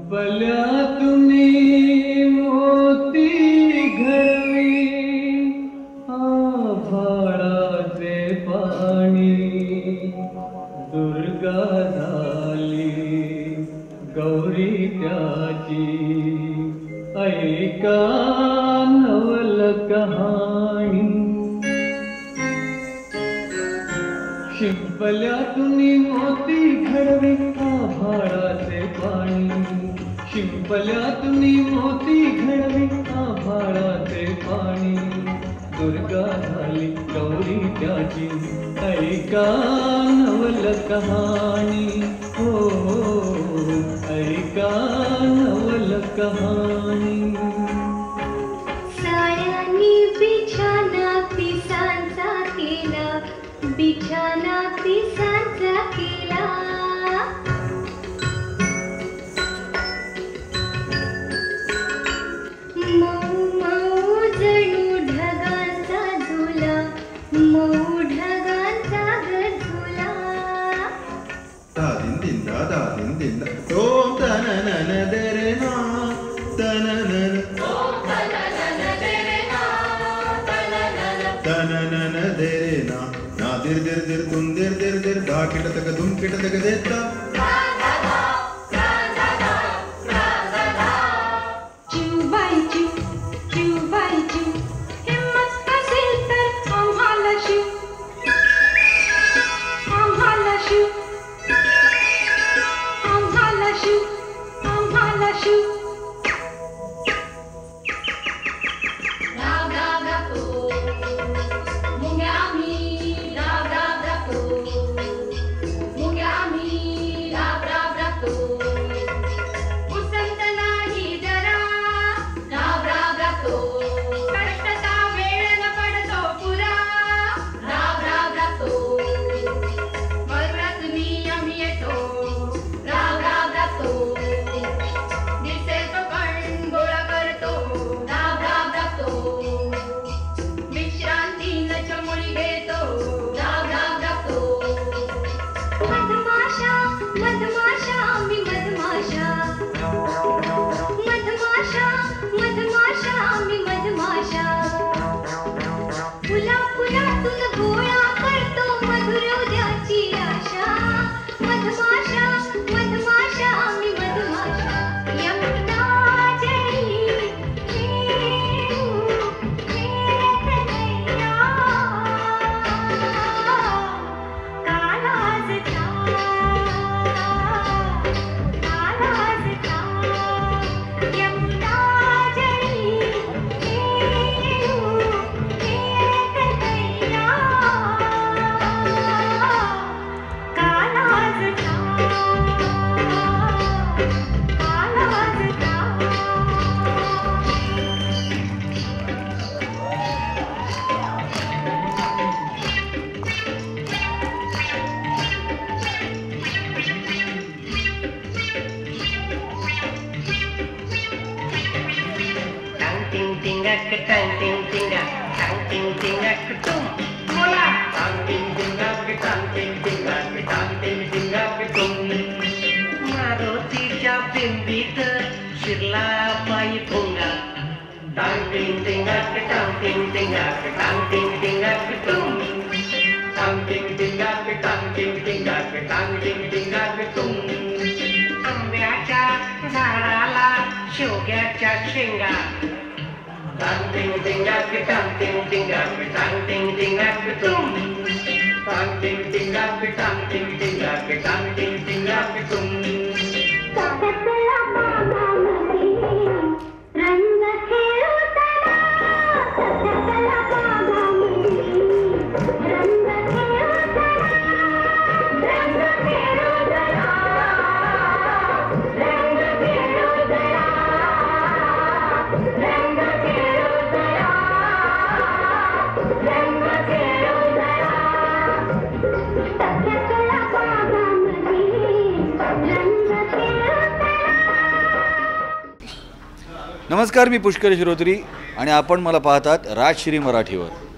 शिंपल्यातुनी मोती घडवी आभाळाचे पाणी दुर्गा झाली गौरी त्याची ऐका नवल कहाणी शिंपल्यातुनी मोती घडवी आभाळाचे पाणी शिंपल्यातुनी मोती घडवी आभाळाचे पाणी दुर्गा झाली गौरी त्याची ऐका नवल कहाणी हो ऐका नवल कहाणी साळ्यांनी बिछाना पिसांचा केला बिछाना पिसांचा केला मऊ मऊ जणू ढगांचा झुला मऊ ढगांचा झुला दादिन दिन ओम तननन दरे ना तननन तननन दरे ना ना दिर दिर दिर तुम दिर दिर दिर धा किट तक धुम किट तक देता मारुतीच्या पिंडीत शिरला पायी भोंगा टांग टिंग टिंगाक टांग टिंग टिंगाक टांग टिंग टिंगाक टुम टांग टिंग टिंगाक टांग टिंग टिंगाक टांग टिंग टिंगाक टुम आंब्याच्या झाडाला शेवग्याच्या शेंगा टांग टिंग टिंगाक टांग टिंग टिंगाक टांग टिंग टिंगाक टुम टांग टिंग टिंगाक टांग टिंग टिंगाक टांग टिंग टिंगाक टुम नमस्कार, मी पुष्कर श्रोत्री आणि आपण मला पाहतात राजश्री मराठीवर।